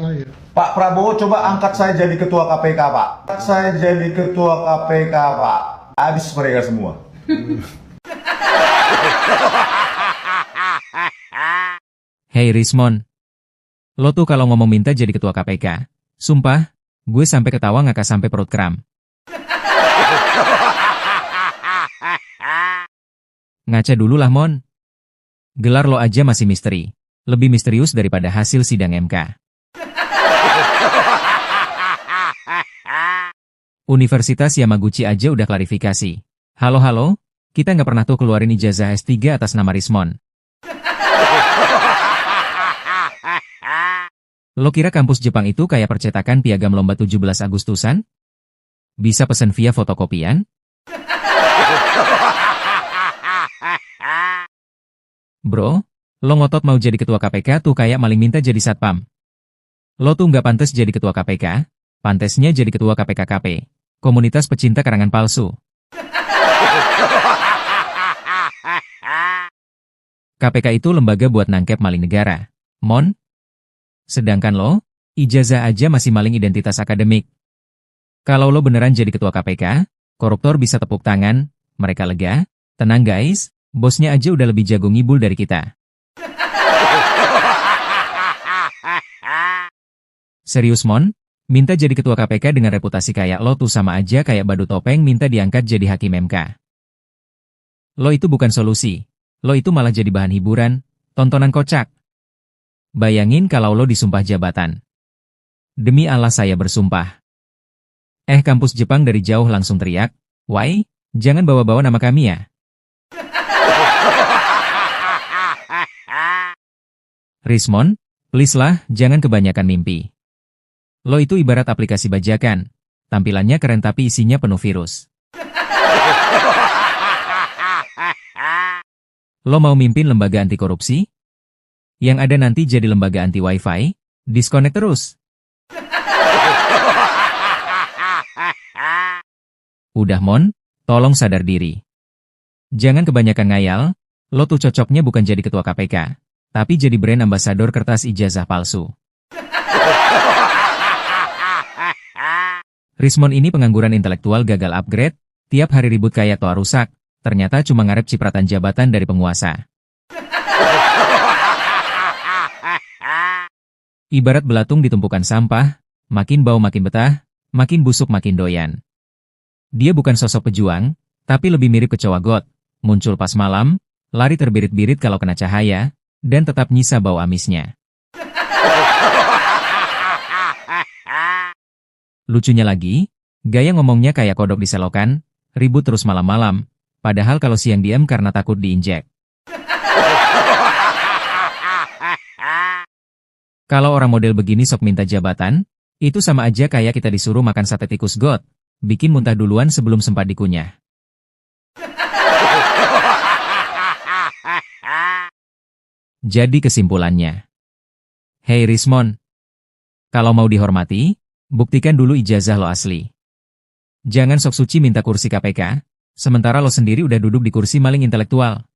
saya. Pak Prabowo coba angkat saya jadi ketua KPK, Pak. Angkat saya jadi ketua KPK, Pak. Habis mereka semua. Hey Rismon, lo tuh kalau ngomong minta jadi ketua KPK, sumpah, gue sampai ketawa ngakak sampai perut kram. Ngaca dulu lah Mon. Gelar lo aja masih misteri, lebih misterius daripada hasil sidang MK. Universitas Yamaguchi aja udah klarifikasi. Halo, kita nggak pernah tuh keluarin ijazah S3 atas nama Rismon. Lo kira kampus Jepang itu kayak percetakan piagam lomba 17 Agustusan? Bisa pesen via fotokopian? Bro, lo ngotot mau jadi ketua KPK tuh kayak maling minta jadi satpam. Lo tuh nggak pantas jadi ketua KPK, pantesnya jadi ketua KPKKP, komunitas pecinta karangan palsu. KPK itu lembaga buat nangkep maling negara, Mon. Sedangkan lo, ijazah aja masih maling identitas akademik. Kalau lo beneran jadi ketua KPK, koruptor bisa tepuk tangan, mereka lega, tenang guys, bosnya aja udah lebih jago ngibul dari kita. Serius Mon, minta jadi ketua KPK dengan reputasi kayak lo tuh sama aja kayak badut topeng minta diangkat jadi hakim MK. Lo itu bukan solusi, lo itu malah jadi bahan hiburan, tontonan kocak. Bayangin kalau lo disumpah jabatan. Demi Allah saya bersumpah. Kampus Jepang dari jauh langsung teriak, "Wai, jangan bawa-bawa nama kami ya." Rismon, please lah, jangan kebanyakan mimpi. Lo itu ibarat aplikasi bajakan. Tampilannya keren tapi isinya penuh virus. Lo mau mimpin lembaga anti korupsi? Yang ada nanti jadi lembaga anti wifi, disconnect terus. Udah Mon, tolong sadar diri. Jangan kebanyakan ngayal, lo tuh cocoknya bukan jadi ketua KPK, tapi jadi brand ambasador kertas ijazah palsu. Rismon ini pengangguran intelektual gagal upgrade, tiap hari ribut kayak toa rusak, ternyata cuma ngarep cipratan jabatan dari penguasa. Ibarat belatung ditumpukan sampah, makin bau makin betah, makin busuk makin doyan. Dia bukan sosok pejuang, tapi lebih mirip kecoa got, muncul pas malam, lari terbirit-birit kalau kena cahaya, dan tetap nyisa bau amisnya. Lucunya lagi, gaya ngomongnya kayak kodok di selokan, ribut terus malam-malam, padahal kalau siang diem karena takut diinjek. Kalau orang model begini sok minta jabatan, itu sama aja kayak kita disuruh makan sate tikus got, bikin muntah duluan sebelum sempat dikunyah. Jadi kesimpulannya. Hey Rismon, kalau mau dihormati, buktikan dulu ijazah lo asli. Jangan sok suci minta kursi KPK, sementara lo sendiri udah duduk di kursi maling intelektual.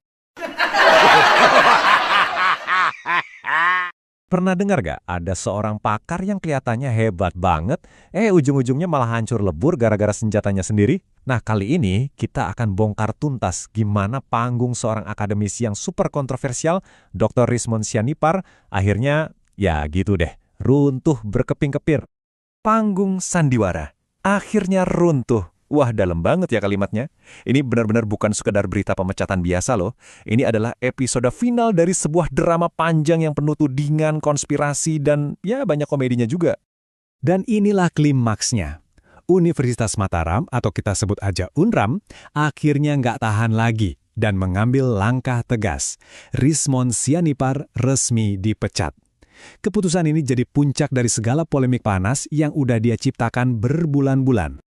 Pernah dengar gak ada seorang pakar yang kelihatannya hebat banget, ujung-ujungnya malah hancur lebur gara-gara senjatanya sendiri? Nah, kali ini kita akan bongkar tuntas gimana panggung seorang akademisi yang super kontroversial, Dr. Rismon Sianipar, akhirnya, ya gitu deh, runtuh berkeping-kepir. Panggung sandiwara, akhirnya runtuh. Wah, dalam banget ya kalimatnya. Ini benar-benar bukan sekedar berita pemecatan biasa loh. Ini adalah episode final dari sebuah drama panjang yang penuh tudingan, konspirasi, dan ya banyak komedinya juga. Dan inilah klimaksnya. Universitas Mataram, atau kita sebut aja UNRAM, akhirnya nggak tahan lagi dan mengambil langkah tegas. Rismon Sianipar resmi dipecat. Keputusan ini jadi puncak dari segala polemik panas yang udah dia ciptakan berbulan-bulan.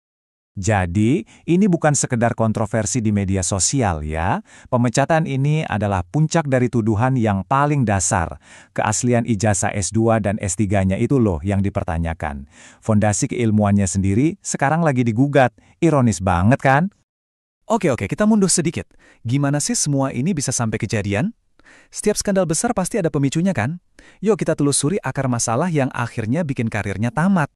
Jadi, ini bukan sekedar kontroversi di media sosial ya. Pemecatan ini adalah puncak dari tuduhan yang paling dasar. Keaslian ijazah S2 dan S3-nya itu loh yang dipertanyakan. Fondasi keilmuannya sendiri sekarang lagi digugat. Ironis banget kan? Oke, kita mundur sedikit. Gimana sih semua ini bisa sampai kejadian? Setiap skandal besar pasti ada pemicunya kan? Yuk kita telusuri akar masalah yang akhirnya bikin karirnya tamat.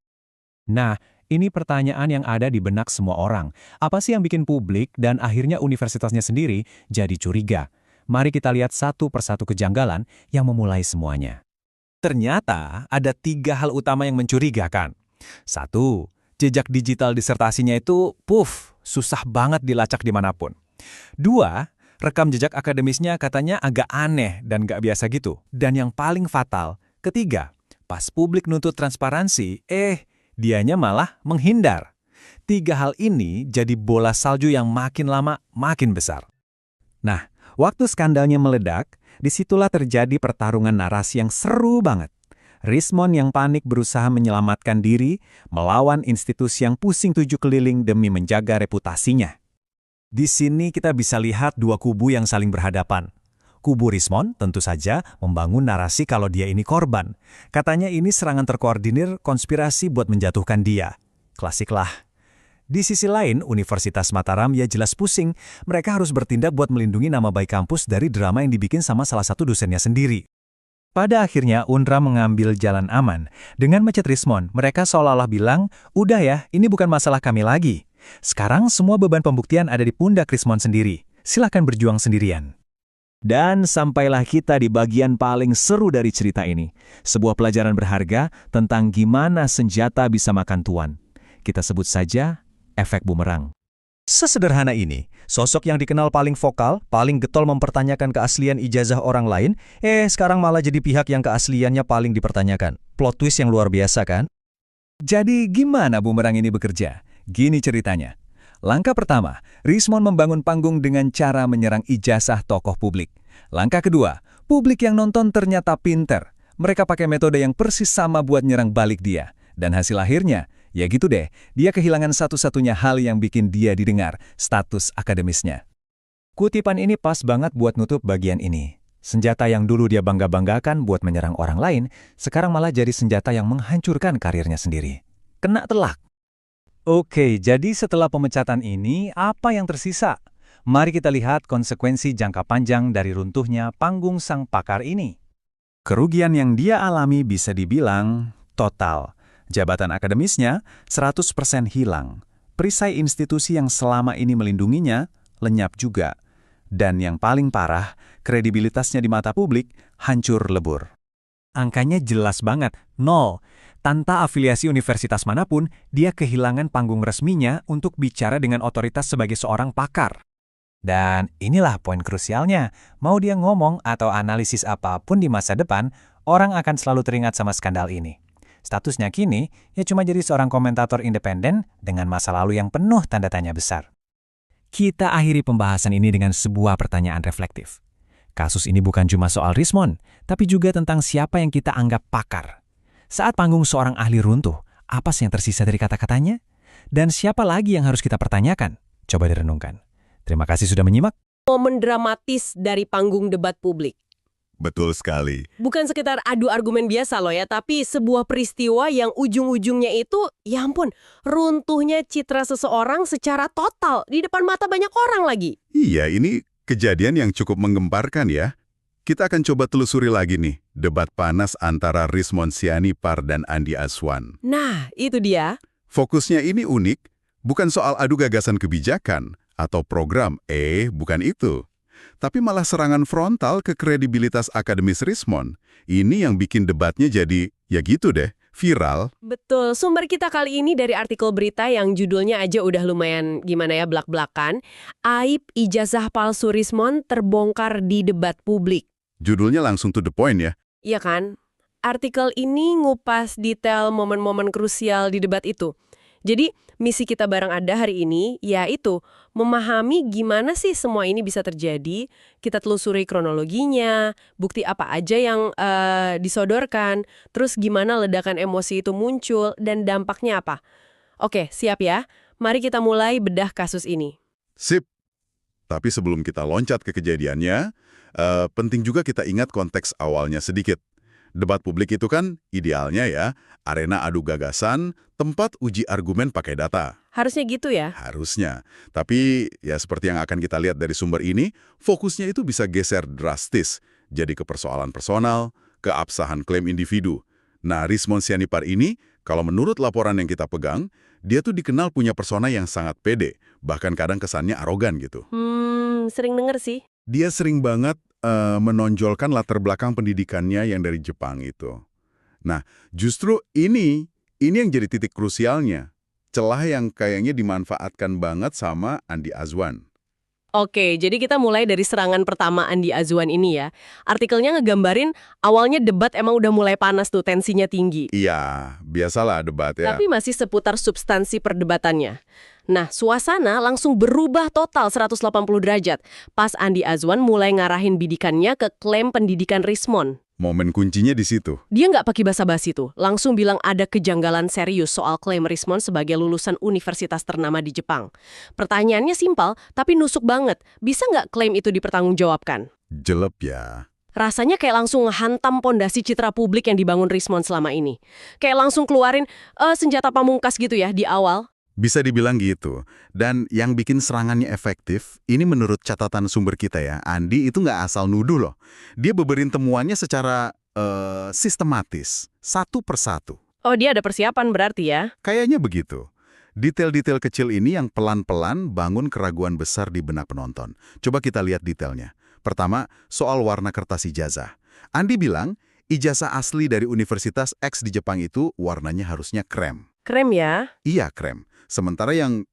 Nah, ini pertanyaan yang ada di benak semua orang. Apa sih yang bikin publik dan akhirnya universitasnya sendiri jadi curiga? Mari kita lihat satu persatu kejanggalan yang memulai semuanya. Ternyata ada 3 hal utama yang mencurigakan. 1. Jejak digital disertasinya itu, susah banget dilacak dimanapun. 2. Rekam jejak akademisnya katanya agak aneh dan gak biasa gitu. Dan yang paling fatal, 3. Pas publik nuntut transparansi, dianya malah menghindar. 3 hal ini jadi bola salju yang makin lama makin besar. Nah, waktu skandalnya meledak, disitulah terjadi pertarungan narasi yang seru banget. Rismon yang panik berusaha menyelamatkan diri, melawan institusi yang pusing 7 keliling demi menjaga reputasinya. Di sini kita bisa lihat 2 kubu yang saling berhadapan. Kubu Rismon tentu saja membangun narasi kalau dia ini korban. Katanya ini serangan terkoordinir konspirasi buat menjatuhkan dia. Klasik lah. Di sisi lain, Universitas Mataram ya jelas pusing. Mereka harus bertindak buat melindungi nama baik kampus dari drama yang dibikin sama salah satu dosennya sendiri. Pada akhirnya, UNRA mengambil jalan aman. Dengan mecat Rismon, mereka seolah-olah bilang, udah ya, ini bukan masalah kami lagi. Sekarang semua beban pembuktian ada di pundak Rismon sendiri. Silahkan berjuang sendirian. Dan sampailah kita di bagian paling seru dari cerita ini. Sebuah pelajaran berharga tentang gimana senjata bisa makan tuan. Kita sebut saja efek bumerang. Sesederhana ini, sosok yang dikenal paling vokal, paling getol mempertanyakan keaslian ijazah orang lain, sekarang malah jadi pihak yang keasliannya paling dipertanyakan. Plot twist yang luar biasa kan? Jadi gimana bumerang ini bekerja? Gini ceritanya. Langkah pertama, Rismon membangun panggung dengan cara menyerang ijazah tokoh publik. Langkah kedua, publik yang nonton ternyata pinter. Mereka pakai metode yang persis sama buat nyerang balik dia. Dan hasil akhirnya, ya gitu deh, dia kehilangan satu-satunya hal yang bikin dia didengar, status akademisnya. Kutipan ini pas banget buat nutup bagian ini. Senjata yang dulu dia bangga-banggakan buat menyerang orang lain, sekarang malah jadi senjata yang menghancurkan karirnya sendiri. Kena telak. Oke, jadi setelah pemecatan ini, apa yang tersisa? Mari kita lihat konsekuensi jangka panjang dari runtuhnya panggung sang pakar ini. Kerugian yang dia alami bisa dibilang total. Jabatan akademisnya 100% hilang. Perisai institusi yang selama ini melindunginya lenyap juga. Dan yang paling parah, kredibilitasnya di mata publik hancur lebur. Angkanya jelas banget, 0. Tanpa afiliasi universitas manapun, dia kehilangan panggung resminya untuk bicara dengan otoritas sebagai seorang pakar. Dan inilah poin krusialnya, mau dia ngomong atau analisis apapun di masa depan, orang akan selalu teringat sama skandal ini. Statusnya kini, ya cuma jadi seorang komentator independen dengan masa lalu yang penuh tanda tanya besar. Kita akhiri pembahasan ini dengan sebuah pertanyaan reflektif. Kasus ini bukan cuma soal Rismon, tapi juga tentang siapa yang kita anggap pakar. Saat panggung seorang ahli runtuh, apa sih yang tersisa dari kata-katanya? Dan siapa lagi yang harus kita pertanyakan? Coba direnungkan. Terima kasih sudah menyimak. Momen dramatis dari panggung debat publik. Betul sekali. Bukan sekitar adu argumen biasa loh ya, tapi sebuah peristiwa yang ujung-ujungnya itu, ya ampun, runtuhnya citra seseorang secara total di depan mata banyak orang lagi. Iya, ini kejadian yang cukup menggemparkan ya. Kita akan coba telusuri lagi nih, debat panas antara Rismon Sianipar dan Andi Aswan. Nah, itu dia. Fokusnya ini unik, bukan soal adu gagasan kebijakan atau program, bukan itu. Tapi malah serangan frontal ke kredibilitas akademis Rismon. Ini yang bikin debatnya jadi, ya gitu deh, viral. Betul, sumber kita kali ini dari artikel berita yang judulnya aja udah lumayan gimana ya blak-blakan. Aib ijazah palsu Rismon terbongkar di debat publik. Judulnya langsung to the point ya. Iya kan? Artikel ini ngupas detail momen-momen krusial di debat itu. Jadi, misi kita bareng Ada hari ini, yaitu memahami gimana sih semua ini bisa terjadi, kita telusuri kronologinya, bukti apa aja yang disodorkan, terus gimana ledakan emosi itu muncul, dan dampaknya apa. Oke, siap ya? Mari kita mulai bedah kasus ini. Sip. Tapi sebelum kita loncat ke kejadiannya, penting juga kita ingat konteks awalnya sedikit. Debat publik itu kan idealnya ya, arena adu gagasan, tempat uji argumen pakai data. Harusnya gitu ya? Harusnya. Tapi ya seperti yang akan kita lihat dari sumber ini, fokusnya itu bisa geser drastis. jadi ke persoalan personal, keabsahan klaim individu. Nah, Rismon Sianipar ini, kalau menurut laporan yang kita pegang, dia tuh dikenal punya persona yang sangat pede, bahkan kadang kesannya arogan gitu. Sering denger sih. Dia sering banget menonjolkan latar belakang pendidikannya yang dari Jepang itu. Nah, justru ini yang jadi titik krusialnya. Celah yang kayaknya dimanfaatkan banget sama Andi Azwan. Oke, jadi kita mulai dari serangan pertama Andi Azwan ini ya. Artikelnya ngegambarin awalnya debat emang udah mulai panas tuh, tensinya tinggi. Iya, biasalah debat ya. Tapi masih seputar substansi perdebatannya. Nah, suasana langsung berubah total 180 derajat pas Andi Azwan mulai ngarahin bidikannya ke klaim pendidikan Rismon. Momen kuncinya di situ. Dia nggak pakai basa-basi tuh, langsung bilang ada kejanggalan serius soal klaim Rismon sebagai lulusan universitas ternama di Jepang. Pertanyaannya simpel, tapi nusuk banget. Bisa nggak klaim itu dipertanggungjawabkan? Jelek ya. Rasanya kayak langsung ngehantam pondasi citra publik yang dibangun Rismon selama ini. Kayak langsung keluarin senjata pamungkas gitu ya di awal. Bisa dibilang gitu. Dan yang bikin serangannya efektif, ini menurut catatan sumber kita ya, Andi itu nggak asal nuduh loh. Dia beberin temuannya secara sistematis, satu persatu. Oh, dia ada persiapan berarti ya? Kayaknya begitu. Detail-detail kecil ini yang pelan-pelan bangun keraguan besar di benak penonton. Coba kita lihat detailnya. Pertama, soal warna kertas ijazah. Andi bilang, ijazah asli dari Universitas X di Jepang itu warnanya harusnya krem. Krem ya? Iya, krem. Sementara yang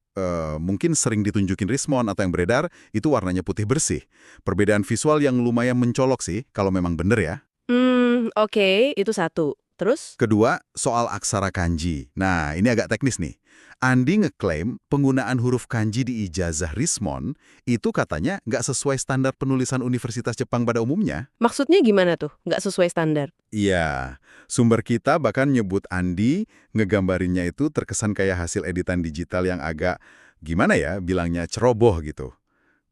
mungkin sering ditunjukin Rismon atau yang beredar, itu warnanya putih bersih. Perbedaan visual yang lumayan mencolok sih, kalau memang bener ya. Oke, itu satu. Terus? Kedua, soal aksara kanji. Nah, ini agak teknis nih. Andi ngeklaim penggunaan huruf kanji di ijazah Rismon itu katanya nggak sesuai standar penulisan Universitas Jepang pada umumnya. Maksudnya gimana tuh? Nggak sesuai standar? Iya, sumber kita bahkan nyebut Andi ngegambarinnya itu terkesan kayak hasil editan digital yang agak, gimana ya, bilangnya ceroboh gitu.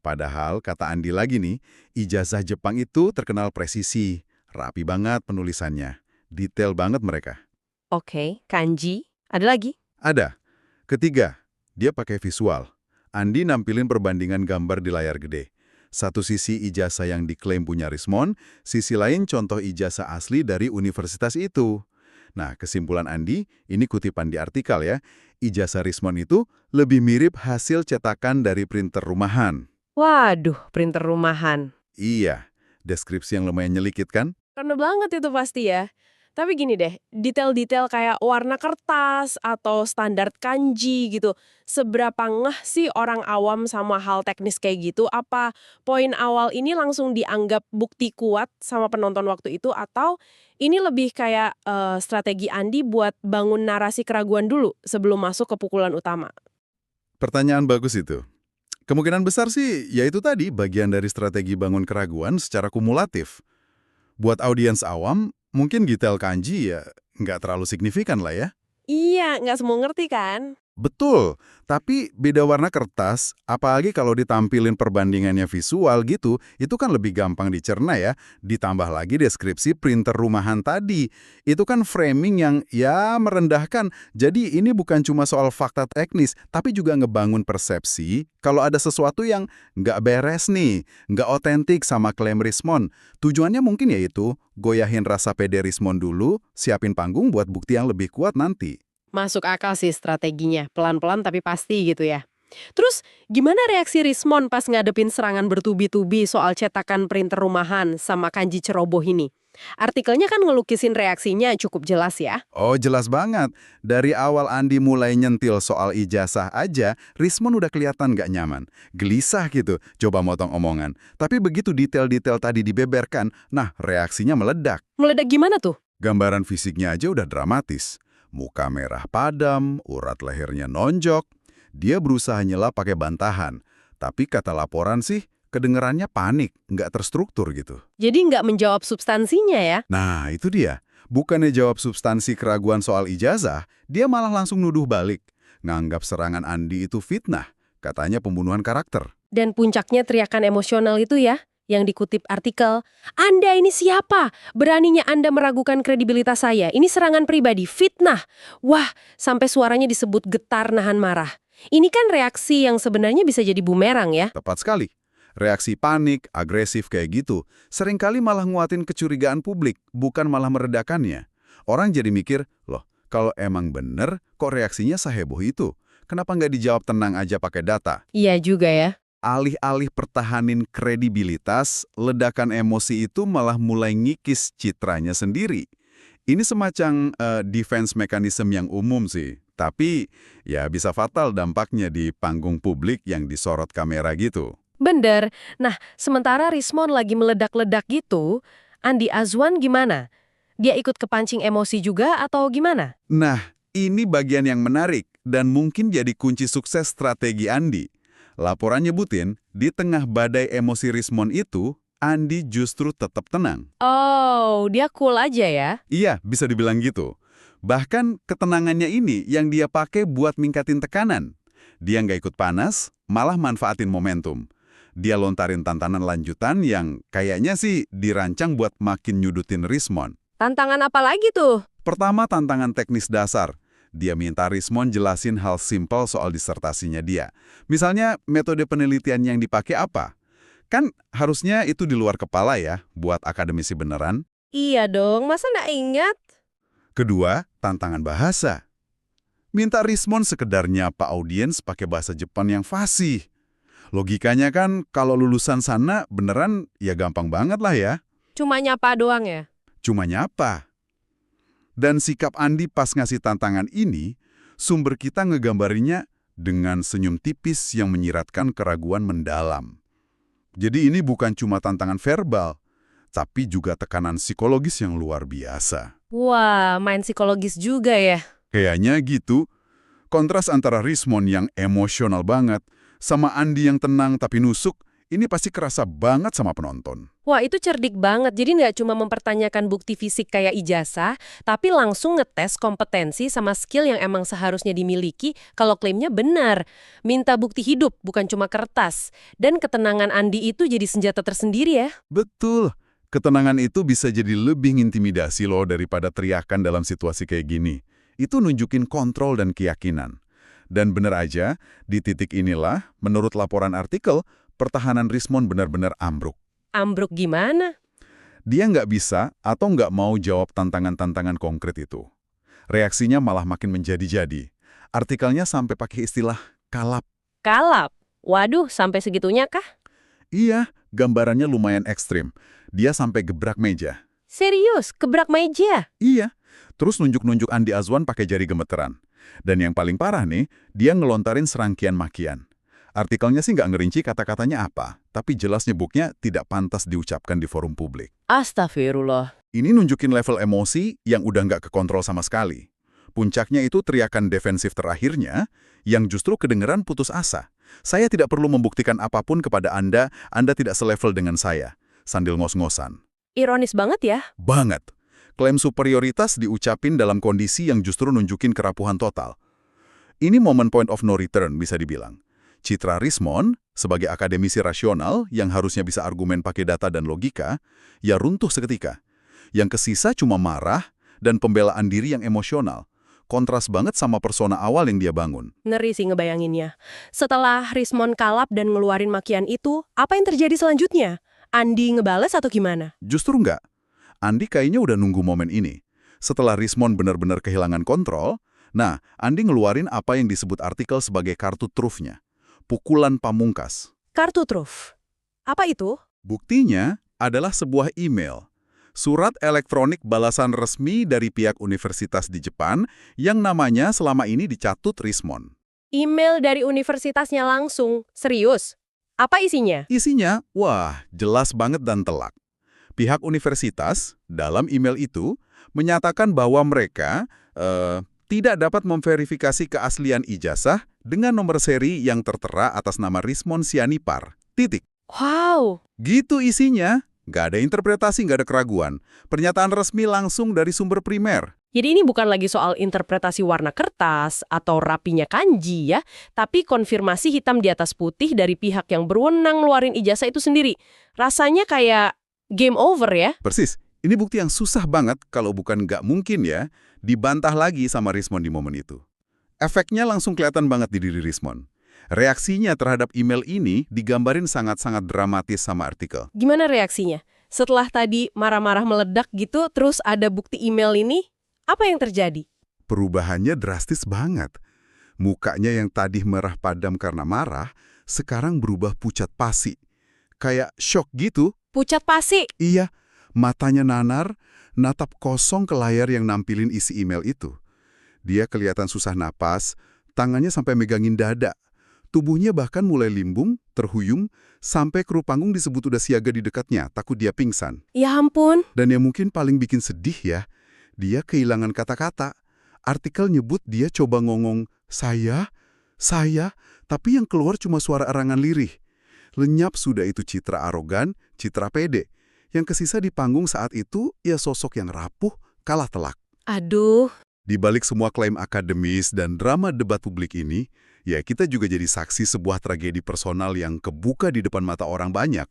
Padahal, kata Andi lagi nih, ijazah Jepang itu terkenal presisi, rapi banget penulisannya, detail banget mereka. Oke, kanji. Ada lagi? Ada. Ketiga, dia pakai visual. Andi nampilin perbandingan gambar di layar gede. Satu sisi ijazah yang diklaim punya Rismon, sisi lain contoh ijazah asli dari universitas itu. Nah, kesimpulan Andi, ini kutipan di artikel ya, ijazah Rismon itu lebih mirip hasil cetakan dari printer rumahan. Waduh, printer rumahan. Iya, deskripsi yang lumayan nyelekit kan? Keren banget itu pasti ya. Tapi gini deh, detail-detail kayak warna kertas atau standar kanji gitu, seberapa ngeh sih orang awam sama hal teknis kayak gitu? Apa poin awal ini langsung dianggap bukti kuat sama penonton waktu itu? Atau ini lebih kayak strategi Andi buat bangun narasi keraguan dulu sebelum masuk ke pukulan utama? Pertanyaan bagus itu. Kemungkinan besar sih, yaitu tadi bagian dari strategi bangun keraguan secara kumulatif. Buat audiens awam, mungkin detail kanji ya nggak terlalu signifikan lah ya. Iya, nggak semua ngerti kan? Betul, tapi beda warna kertas, apalagi kalau ditampilin perbandingannya visual gitu, itu kan lebih gampang dicerna ya. Ditambah lagi deskripsi printer rumahan tadi. Itu kan framing yang ya merendahkan. Jadi ini bukan cuma soal fakta teknis, tapi juga ngebangun persepsi kalau ada sesuatu yang nggak beres nih, nggak otentik sama klaim Rismon. Tujuannya mungkin yaitu goyahin rasa pede Rismon dulu, siapin panggung buat bukti yang lebih kuat nanti. Masuk akal sih strateginya, pelan-pelan tapi pasti gitu ya. Terus, gimana reaksi Rismon pas ngadepin serangan bertubi-tubi soal cetakan printer rumahan sama kanji ceroboh ini? Artikelnya kan ngelukisin reaksinya cukup jelas ya. Oh, jelas banget. Dari awal Andi mulai nyentil soal ijazah aja, Rismon udah kelihatan nggak nyaman. Gelisah gitu, coba motong omongan. Tapi begitu detail-detail tadi dibeberkan, nah reaksinya meledak. Meledak gimana tuh? Gambaran fisiknya aja udah dramatis. Muka merah padam, urat lehernya nonjok. Dia berusaha nyela pakai bantahan. Tapi kata laporan sih, kedengerannya panik, nggak terstruktur gitu. Jadi nggak menjawab substansinya ya? Nah, itu dia. Bukannya jawab substansi keraguan soal ijazah, dia malah langsung nuduh balik. Nganggap serangan Andi itu fitnah, katanya pembunuhan karakter. Dan puncaknya teriakan emosional itu ya? Yang dikutip artikel, Anda ini siapa? Beraninya Anda meragukan kredibilitas saya. Ini serangan pribadi, fitnah. Wah, sampai suaranya disebut getar nahan marah. Ini kan reaksi yang sebenarnya bisa jadi bumerang ya. Tepat sekali. Reaksi panik, agresif kayak gitu, seringkali malah nguatin kecurigaan publik, bukan malah meredakannya. Orang jadi mikir, loh, kalau emang bener, kok reaksinya seheboh itu? Kenapa nggak dijawab tenang aja pakai data? Iya juga ya. Alih-alih pertahanin kredibilitas, ledakan emosi itu malah mulai ngikis citranya sendiri. Ini semacam defense mechanism yang umum sih, tapi ya bisa fatal dampaknya di panggung publik yang disorot kamera gitu. Bener. Nah, sementara Rismon lagi meledak-ledak gitu, Andi Azwan gimana? Dia ikut kepancing emosi juga atau gimana? Nah, ini bagian yang menarik dan mungkin jadi kunci sukses strategi Andi. Laporan nyebutin, di tengah badai emosi Rismon itu, Andi justru tetap tenang. Oh, dia cool aja ya? Iya, bisa dibilang gitu. Bahkan ketenangannya ini yang dia pakai buat ningkatin tekanan. Dia nggak ikut panas, malah manfaatin momentum. Dia lontarin tantangan lanjutan yang kayaknya sih dirancang buat makin nyudutin Rismon. Tantangan apa lagi tuh? Pertama, tantangan teknis dasar. Dia minta Rismon jelasin hal simpel soal disertasinya dia. Misalnya, metode penelitian yang dipakai apa? Kan harusnya itu di luar kepala ya, buat akademisi beneran. Iya dong, masa nggak ingat? Kedua, tantangan bahasa. Minta Rismon sekedar nyapa audiens pakai bahasa Jepang yang fasih. Logikanya kan kalau lulusan sana beneran ya gampang banget lah ya. Cuma nyapa doang ya? Cuma nyapa. Dan sikap Andi pas ngasih tantangan ini, sumber kita ngegambarinya dengan senyum tipis yang menyiratkan keraguan mendalam. Jadi ini bukan cuma tantangan verbal, tapi juga tekanan psikologis yang luar biasa. Wah, main psikologis juga ya? Kayaknya gitu. Kontras antara Rismon yang emosional banget sama Andi yang tenang tapi nusuk, ini pasti kerasa banget sama penonton. Wah, itu cerdik banget. Jadi nggak cuma mempertanyakan bukti fisik kayak ijazah, tapi langsung ngetes kompetensi sama skill yang emang seharusnya dimiliki kalau klaimnya benar. Minta bukti hidup, bukan cuma kertas. Dan ketenangan Andi itu jadi senjata tersendiri ya? Betul. Ketenangan itu bisa jadi lebih intimidasi loh daripada teriakan dalam situasi kayak gini. Itu nunjukin kontrol dan keyakinan. Dan bener aja, di titik inilah, menurut laporan artikel, pertahanan Rismon benar-benar ambruk. Ambruk gimana? Dia nggak bisa atau nggak mau jawab tantangan-tantangan konkret itu. Reaksinya malah makin menjadi-jadi. Artikelnya sampai pakai istilah kalap. Kalap? Waduh, sampai segitunya kah? Iya, gambarannya lumayan ekstrim. Dia sampai gebrak meja. Serius? Gebrak meja? Iya, terus nunjuk-nunjuk Andi Azwan pakai jari gemeteran. Dan yang paling parah nih, dia ngelontarin serangkian makian. Artikelnya sih nggak ngerinci kata-katanya apa, tapi jelas nyebutnya tidak pantas diucapkan di forum publik. Astagfirullah. Ini nunjukin level emosi yang udah nggak kekontrol sama sekali. Puncaknya itu teriakan defensif terakhirnya yang justru kedengeran putus asa. Saya tidak perlu membuktikan apapun kepada Anda tidak selevel dengan saya. Sambil ngos-ngosan. Ironis banget ya? Banget. Klaim superioritas diucapin dalam kondisi yang justru nunjukin kerapuhan total. Ini momen point of no return bisa dibilang. Citra Rismon, sebagai akademisi rasional yang harusnya bisa argumen pakai data dan logika, ya runtuh seketika. Yang kesisa cuma marah dan pembelaan diri yang emosional. Kontras banget sama persona awal yang dia bangun. Ngeri sih ngebayanginnya. Setelah Rismon kalap dan ngeluarin makian itu, apa yang terjadi selanjutnya? Andi ngebales atau gimana? Justru enggak. Andi kayaknya udah nunggu momen ini. Setelah Rismon benar-benar kehilangan kontrol, nah, Andi ngeluarin apa yang disebut artikel sebagai kartu trufnya. Pukulan pamungkas. Kartu truf. Apa itu? Buktinya adalah sebuah email. Surat elektronik balasan resmi dari pihak universitas di Jepang yang namanya selama ini dicatut Rismon. Email dari universitasnya langsung. Serius? Apa isinya? Isinya, wah, jelas banget dan telak. Pihak universitas, dalam email itu, menyatakan bahwa mereka tidak dapat memverifikasi keaslian ijazah dengan nomor seri yang tertera atas nama Rismon Sianipar. Titik. Wow. Gitu isinya. Nggak ada interpretasi, nggak ada keraguan. Pernyataan resmi langsung dari sumber primer. Jadi ini bukan lagi soal interpretasi warna kertas atau rapinya kanji ya, tapi konfirmasi hitam di atas putih dari pihak yang berwenang ngeluarin ijazah itu sendiri. Rasanya kayak game over ya? Persis. Ini bukti yang susah banget, kalau bukan nggak mungkin ya, dibantah lagi sama Rismon di momen itu. Efeknya langsung kelihatan banget di diri Rismon. Reaksinya terhadap email ini digambarin sangat-sangat dramatis sama artikel. Gimana reaksinya? Setelah tadi marah-marah meledak gitu, terus ada bukti email ini, apa yang terjadi? Perubahannya drastis banget. Mukanya yang tadi merah padam karena marah, sekarang berubah pucat pasi. Kayak shock gitu. Pucat pasi. Iya, matanya nanar, natap kosong ke layar yang nampilin isi email itu. Dia kelihatan susah napas, tangannya sampai megangin dada. Tubuhnya bahkan mulai limbung, terhuyung, sampai kru panggung disebut udah siaga di dekatnya, takut dia pingsan. Ya ampun. Dan yang mungkin paling bikin sedih ya, dia kehilangan kata-kata. Artikel nyebut dia coba ngomong, saya, tapi yang keluar cuma suara erangan lirih. Lenyap sudah itu citra arogan, citra pede. Yang kesisa di panggung saat itu, ya sosok yang rapuh, kalah telak. Aduh. Di balik semua klaim akademis dan drama debat publik ini, ya kita juga jadi saksi sebuah tragedi personal yang kebuka di depan mata orang banyak.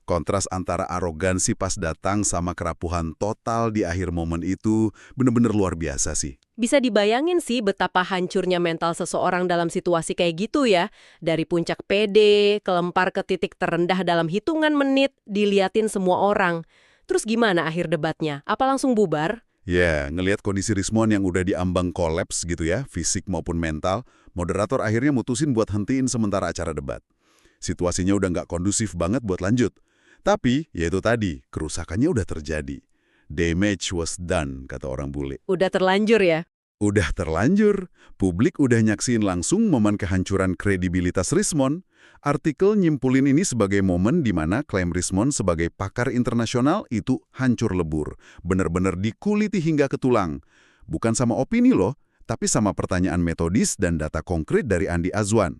Kontras antara arogansi pas datang sama kerapuhan total di akhir momen itu bener-bener luar biasa sih. Bisa dibayangin sih betapa hancurnya mental seseorang dalam situasi kayak gitu ya. Dari puncak pede, kelempar ke titik terendah dalam hitungan menit, diliatin semua orang. Terus gimana akhir debatnya? Apa langsung bubar? Ya, ngelihat kondisi Rismon yang udah diambang kolaps gitu ya, fisik maupun mental, moderator akhirnya mutusin buat hentiin sementara acara debat. Situasinya udah nggak kondusif banget buat lanjut. Tapi, ya itu tadi, kerusakannya udah terjadi. Damage was done, kata orang bule. Udah terlanjur ya? Udah terlanjur. Publik udah nyaksiin langsung momen kehancuran kredibilitas Rismon. Artikel nyimpulin ini sebagai momen di mana klaim Rismon sebagai pakar internasional itu hancur lebur. Bener-bener dikuliti hingga ke tulang. Bukan sama opini loh, tapi sama pertanyaan metodis dan data konkret dari Andi Azwan.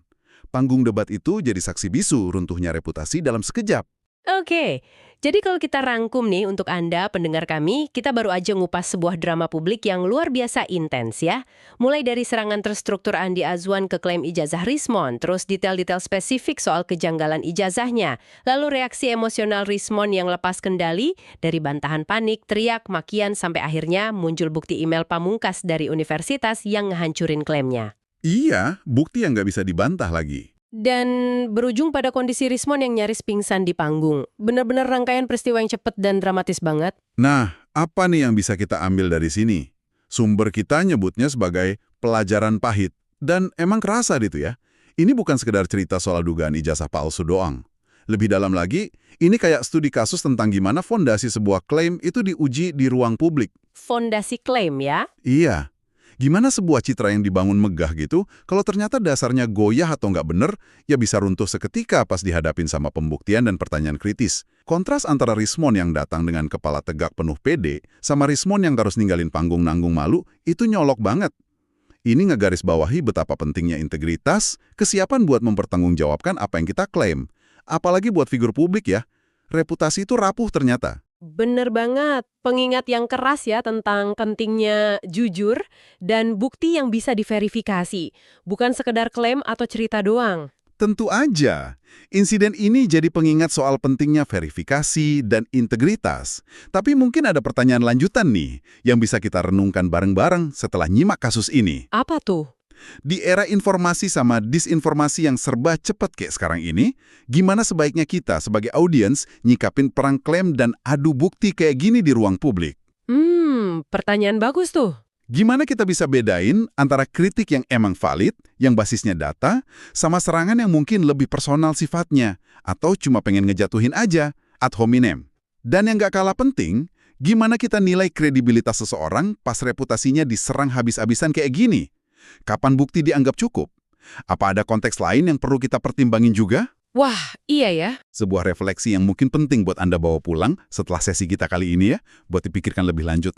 Panggung debat itu jadi saksi bisu runtuhnya reputasi dalam sekejap. Oke, jadi kalau kita rangkum nih untuk Anda, pendengar kami, kita baru aja ngupas sebuah drama publik yang luar biasa intens ya. Mulai dari serangan terstruktur Andi Azwan ke klaim ijazah Rismon, terus detail-detail spesifik soal kejanggalan ijazahnya, lalu reaksi emosional Rismon yang lepas kendali, dari bantahan panik, teriak, makian, sampai akhirnya muncul bukti email pamungkas dari universitas yang ngehancurin klaimnya. Iya, bukti yang nggak bisa dibantah lagi. Dan berujung pada kondisi Rismon yang nyaris pingsan di panggung. Benar-benar rangkaian peristiwa yang cepat dan dramatis banget. Nah, apa nih yang bisa kita ambil dari sini? Sumber kita nyebutnya sebagai pelajaran pahit. Dan emang kerasa gitu ya. Ini bukan sekedar cerita soal dugaan ijazah palsu doang. Lebih dalam lagi, ini kayak studi kasus tentang gimana fondasi sebuah klaim itu diuji di ruang publik. Fondasi klaim ya? Iya. Gimana sebuah citra yang dibangun megah gitu, kalau ternyata dasarnya goyah atau nggak bener, ya bisa runtuh seketika pas dihadapin sama pembuktian dan pertanyaan kritis. Kontras antara Rismon yang datang dengan kepala tegak penuh pede, sama Rismon yang harus ninggalin panggung nanggung malu, itu nyolok banget. Ini ngegarisbawahi betapa pentingnya integritas, kesiapan buat mempertanggungjawabkan apa yang kita klaim. Apalagi buat figur publik ya, reputasi itu rapuh ternyata. Bener banget, pengingat yang keras ya tentang pentingnya jujur dan bukti yang bisa diverifikasi, bukan sekedar klaim atau cerita doang. Tentu aja, insiden ini jadi pengingat soal pentingnya verifikasi dan integritas. Tapi mungkin ada pertanyaan lanjutan nih, yang bisa kita renungkan bareng-bareng setelah nyimak kasus ini. Apa tuh? Di era informasi sama disinformasi yang serba cepat kayak sekarang ini, gimana sebaiknya kita sebagai audiens nyikapin perang klaim dan adu bukti kayak gini di ruang publik? Pertanyaan bagus tuh. Gimana kita bisa bedain antara kritik yang emang valid, yang basisnya data, sama serangan yang mungkin lebih personal sifatnya, atau cuma pengen ngejatuhin aja, ad hominem. Dan yang gak kalah penting, gimana kita nilai kredibilitas seseorang pas reputasinya diserang habis-habisan kayak gini? Kapan bukti dianggap cukup? Apa ada konteks lain yang perlu kita pertimbangin juga? Wah, iya ya. Sebuah refleksi yang mungkin penting buat Anda bawa pulang setelah sesi kita kali ini ya, buat dipikirkan lebih lanjut.